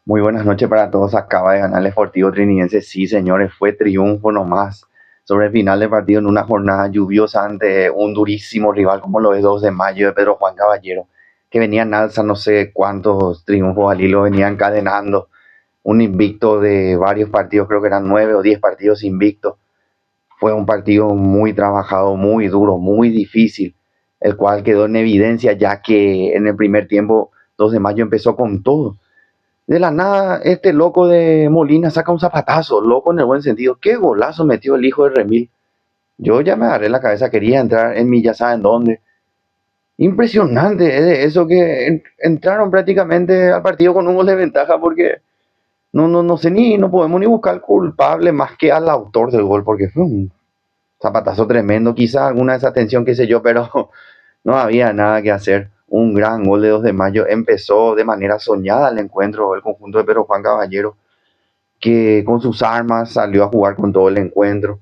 Muy buenas noches para todos. Acaba de ganar el Sportivo Trinidense. Sí, señores, fue triunfo nomás sobre el final del partido en una jornada lluviosa ante un durísimo rival como lo es 2 de mayo de Pedro Juan Caballero, que venía en alza no sé cuántos triunfos al hilo, venía encadenando un invicto de varios partidos, creo que eran 9 o 10 partidos invictos. Fue un partido muy trabajado, muy duro, muy difícil, el cual quedó en evidencia ya que en el primer tiempo 2 de mayo empezó con todo. De la nada, este loco de Molina saca un zapatazo, loco en el buen sentido. Qué golazo metió el hijo de Remil. Yo ya me agarré la cabeza, quería entrar en mi ya saben dónde. Impresionante, es de eso que entraron prácticamente al partido con un gol de ventaja porque no sé ni, no podemos ni buscar al culpable más que al autor del gol porque fue un zapatazo tremendo, quizá alguna desatención, qué sé yo, pero no había nada que hacer. Un gran gol de 2 de mayo. Empezó de manera soñada el encuentro, el conjunto de Pedro Juan Caballero, que con sus armas salió a jugar con todo el encuentro.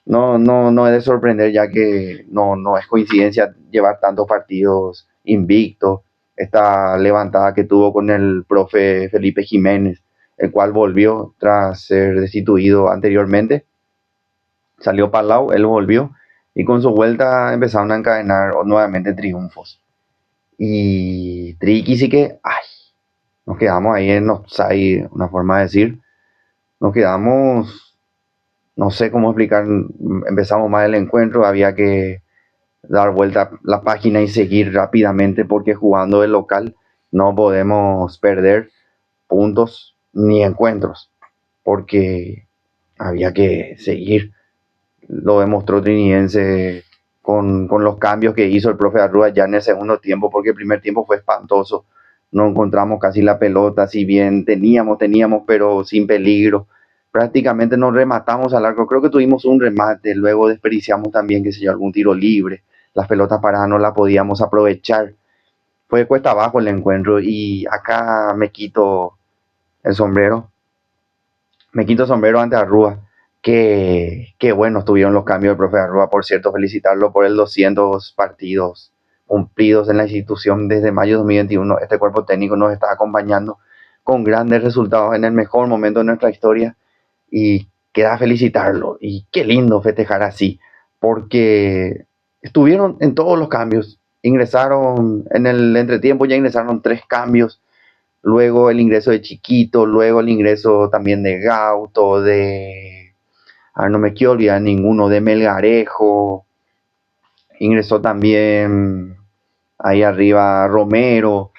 No es de sorprender ya que no es coincidencia llevar tantos partidos invictos. Esta levantada que tuvo con el profe Felipe Jiménez, el cual volvió tras ser destituido anteriormente. Salió Palau, él volvió y con su vuelta empezaron a encadenar nuevamente triunfos. Y Triqui sí que, ay, nos quedamos ahí en offside, una forma de decir. Nos quedamos, no sé cómo explicar, empezamos mal el encuentro, había que dar vuelta la página y seguir rápidamente porque jugando de local no podemos perder puntos ni encuentros, porque había que seguir. Lo demostró Trinidense con los cambios que hizo el profe Arrua ya en el segundo tiempo, porque el primer tiempo fue espantoso. No encontramos casi la pelota, si bien teníamos, pero sin peligro. Prácticamente nos rematamos al arco. Creo que tuvimos un remate, luego desperdiciamos también, qué sé yo, algún tiro libre. Las pelotas paradas no las podíamos aprovechar. Fue cuesta abajo el encuentro y acá el sombrero, me quito el sombrero ante Arrua. Qué bueno estuvieron los cambios del profe Arrua, por cierto, felicitarlo por el 200 partidos cumplidos en la institución desde mayo de 2021. Este cuerpo técnico nos está acompañando con grandes resultados en el mejor momento de nuestra historia y queda felicitarlo. Y qué lindo festejar así, porque estuvieron en todos los cambios. Ingresaron en el entretiempo, ya ingresaron 3 cambios, luego el ingreso de Chiquito, luego el ingreso también de Gauto, no me quiero olvidar ninguno, de Melgarejo, ingresó también ahí arriba Romero.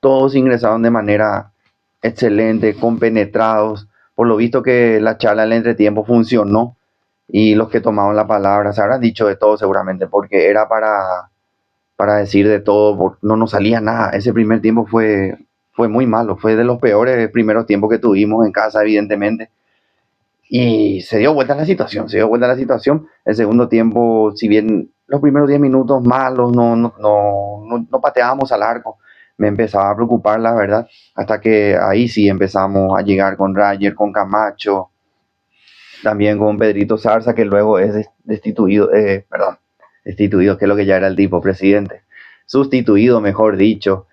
Todos ingresaron de manera excelente, compenetrados. Por lo visto que la charla del entretiempo funcionó y los que tomaron la palabra se habrán dicho de todo seguramente, porque era para decir de todo, no nos salía nada. Ese primer tiempo fue muy malo, fue de los peores primeros tiempos que tuvimos en casa, evidentemente. Y se dio vuelta la situación, se dio vuelta la situación. El segundo tiempo, si bien los primeros 10 minutos malos, no pateábamos al arco, me empezaba a preocupar, la verdad, hasta que ahí sí empezamos a llegar con Rayer, con Camacho, también con Pedrito Zarza, que luego es destituido, destituido, que es lo que ya era el tipo, presidente, sustituido, mejor dicho.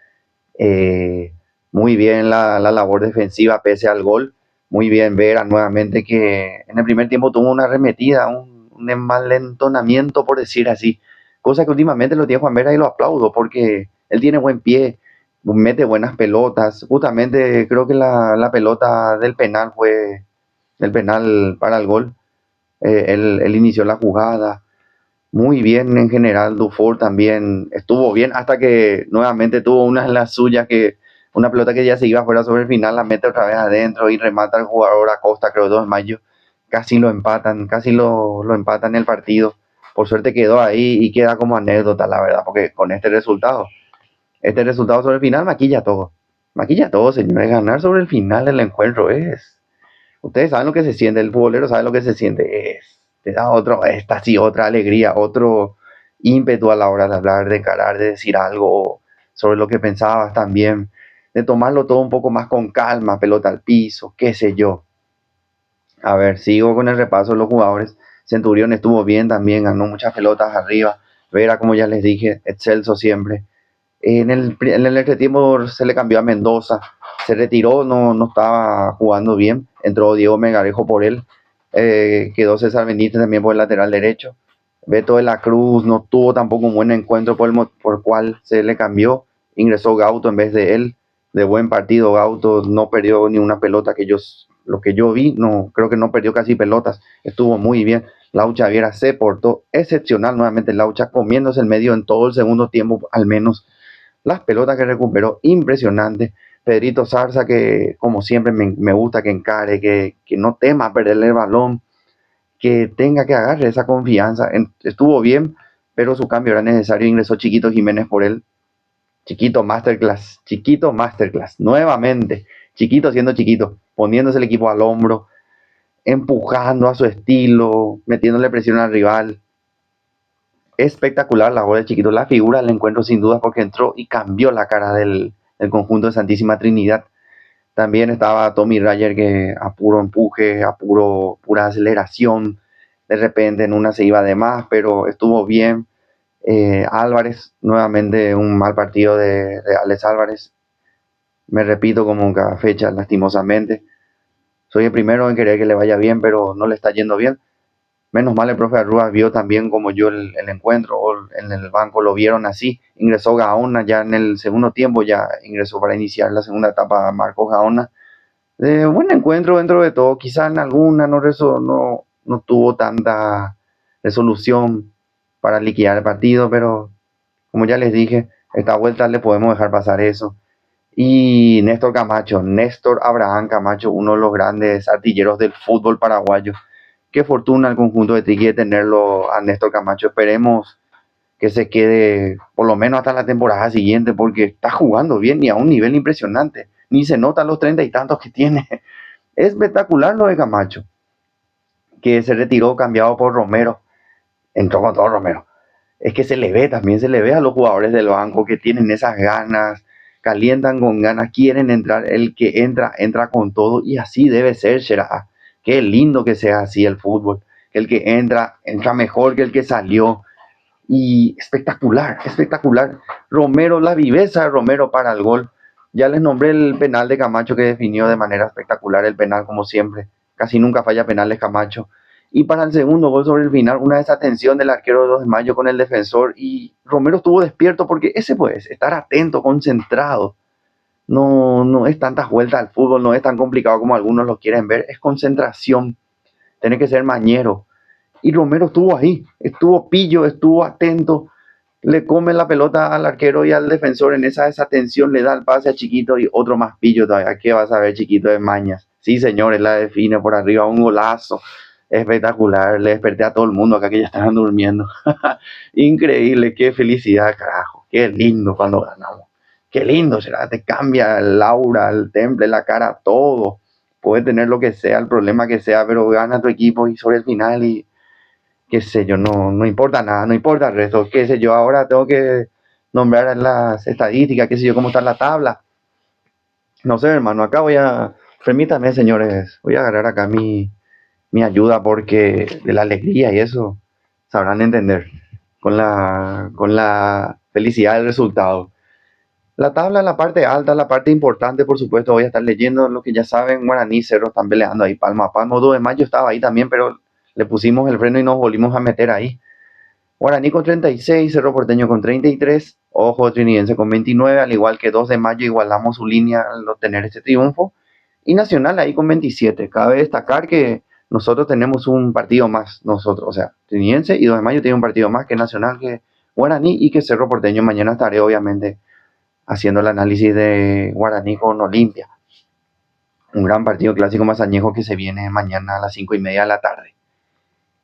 eh, Muy bien la labor defensiva pese al gol. Muy bien Vera nuevamente, que en el primer tiempo tuvo una arremetida, un envalentonamiento, por decir así. Cosa que últimamente lo tiene Juan Vera y lo aplaudo porque él tiene buen pie, mete buenas pelotas. Justamente creo que la pelota del penal fue el penal para el gol. Él inició la jugada. Muy bien en general, Dufour también estuvo bien hasta que nuevamente tuvo una de las suyas, que una pelota que ya se iba fuera sobre el final, la mete otra vez adentro y remata el jugador Acosta, creo 2 de mayo. Casi lo empatan, casi lo empatan el partido. Por suerte quedó ahí y queda como anécdota, la verdad, porque con este resultado sobre el final maquilla todo, señores. Ganar sobre el final del encuentro ustedes saben lo que se siente, el futbolero sabe lo que se siente, te da esta sí, otra alegría, otro ímpetu a la hora de hablar, de encarar, de decir algo sobre lo que pensabas también, de tomarlo todo un poco más con calma, pelota al piso, qué sé yo. A ver, sigo con el repaso de los jugadores. Centurión estuvo bien también, ganó muchas pelotas arriba. Vera, como ya les dije, excelso siempre. En el entretiempo se le cambió a Mendoza, Se retiró, no estaba jugando bien. Entró Diego Melgarejo por él. Quedó César Benítez también por el lateral derecho. Beto de la Cruz no tuvo tampoco un buen encuentro por el cual se le cambió. Ingresó Gauto en vez de él. De buen partido, Gauto no perdió ni una pelota lo que yo vi, no, creo que no perdió casi pelotas. Estuvo muy bien. Laucha Viera se portó excepcional nuevamente. Laucha comiéndose el medio en todo el segundo tiempo, al menos. Las pelotas que recuperó, impresionante. Pedrito Zarza, que como siempre me gusta que encare, que no tema perderle el balón, que tenga que agarre esa confianza. Estuvo bien, pero su cambio era necesario. Ingresó Chiquito Jiménez por él. Chiquito Masterclass, nuevamente. Chiquito siendo chiquito, poniéndose el equipo al hombro, empujando a su estilo, metiéndole presión al rival. Espectacular la bola de Chiquito, la figura del encuentro sin duda porque entró y cambió la cara del conjunto de Santísima Trinidad. También estaba Tommy Ryer que a puro empuje, pura aceleración, de repente en una se iba de más, pero estuvo bien. Álvarez, nuevamente un mal partido de Alex Álvarez. Me repito como en cada fecha, lastimosamente. Soy el primero en querer que le vaya bien, pero no le está yendo bien. Menos mal el profe Arrua vio también como yo el encuentro, o en el banco lo vieron así. Ingresó Gaona ya en el segundo tiempo, ya ingresó para iniciar la segunda etapa Marcos Gaona. Buen encuentro dentro de todo, quizá en alguna no tuvo tanta resolución para liquidar el partido, pero como ya les dije, esta vuelta le podemos dejar pasar eso. Y Néstor Abraham Camacho, uno de los grandes artilleros del fútbol paraguayo. Qué fortuna el conjunto de Triqui de tenerlo a Néstor Camacho. Esperemos que se quede por lo menos hasta la temporada siguiente porque está jugando bien y a un nivel impresionante. Ni se nota los 30 y tantos que tiene. Es espectacular lo de Camacho, que se retiró cambiado por Romero. Entró con todo Romero. Es que se le ve, también se le ve a los jugadores del banco que tienen esas ganas, calientan con ganas, quieren entrar. El que entra con todo y así debe ser, será. Qué lindo que sea así el fútbol. El que entra mejor que el que salió. Y espectacular, espectacular. Romero, la viveza de Romero para el gol. Ya les nombré el penal de Camacho que definió de manera espectacular el penal, como siempre. Casi nunca falla penales Camacho. Y para el segundo gol sobre el final, una desatención del arquero de 2 de Mayo con el defensor. Y Romero estuvo despierto porque ese pues, estar atento, concentrado. No es tantas vueltas al fútbol, no es tan complicado como algunos lo quieren ver. Es concentración. Tiene que ser mañero. Y Romero estuvo ahí, estuvo pillo, estuvo atento, le come la pelota al arquero y al defensor en esa desatención, le da el pase a Chiquito y otro más pillo todavía. ¿Qué vas a ver, Chiquito de mañas? Sí, señores, la define por arriba, un golazo espectacular. Le desperté a todo el mundo acá que ya estaban durmiendo. Increíble, qué felicidad, carajo. Qué lindo cuando ganamos. Qué lindo será, te cambia el aura, el temple, la cara, todo. Puede tener lo que sea, el problema que sea, pero gana tu equipo y sobre el final y qué sé yo, no importa nada, no importa el resto, qué sé yo, ahora tengo que nombrar las estadísticas, qué sé yo, cómo está la tabla. No sé, hermano, acá permítanme, señores, voy a agarrar acá mi ayuda porque de la alegría y eso sabrán entender con la felicidad del resultado. La tabla, la parte alta, la parte importante, por supuesto, voy a estar leyendo lo que ya saben, Guaraní, Cerro están peleando ahí, palmo a palmo, 2 de Mayo estaba ahí también, pero le pusimos el freno y nos volvimos a meter ahí. Guaraní con 36, Cerro Porteño con 33, Ojo Trinidense con 29, al igual que 2 de Mayo igualamos su línea al obtener este triunfo. Y Nacional ahí con 27. Cabe destacar que nosotros tenemos un partido más, nosotros, o sea, Trinidense y 2 de Mayo tiene un partido más que Nacional, que Guaraní y que Cerro Porteño. Mañana estaré obviamente haciendo el análisis de Guaraní con Olimpia. Un gran partido clásico más añejo que se viene mañana a las 5:30 de la tarde.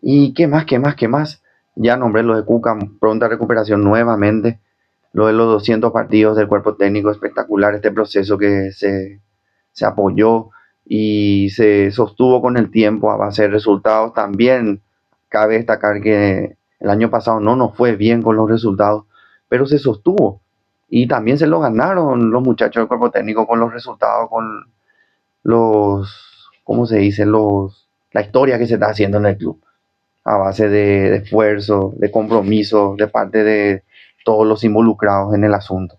¿Y qué más, qué más, qué más? Ya nombré lo de Cuca, pronta recuperación nuevamente. Lo de los 200 partidos del cuerpo técnico, espectacular este proceso que se apoyó y se sostuvo con el tiempo a base de resultados. También cabe destacar que el año pasado no nos fue bien con los resultados, pero se sostuvo. Y también se lo ganaron los muchachos del cuerpo técnico con los resultados, con ¿cómo se dice? La historia que se está haciendo en el club a base de esfuerzo, de compromiso de parte de todos los involucrados en el asunto.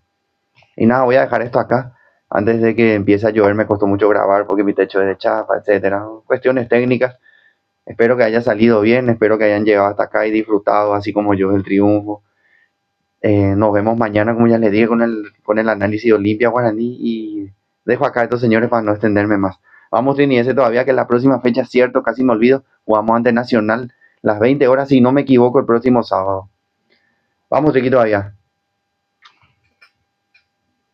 Y nada, voy a dejar esto acá. Antes de que empiece a llover me costó mucho grabar porque mi techo es de chapa, etcétera. Cuestiones técnicas. Espero que haya salido bien, espero que hayan llegado hasta acá y disfrutado, así como yo, del triunfo. Nos vemos mañana, como ya les dije, con el análisis de Olimpia Guaraní y dejo acá a estos señores para no extenderme más. Vamos, Trinidense, todavía que la próxima fecha, cierto, casi me olvido, jugamos ante Nacional las 20 horas, si no me equivoco, el próximo sábado. Vamos, Ricky, todavía.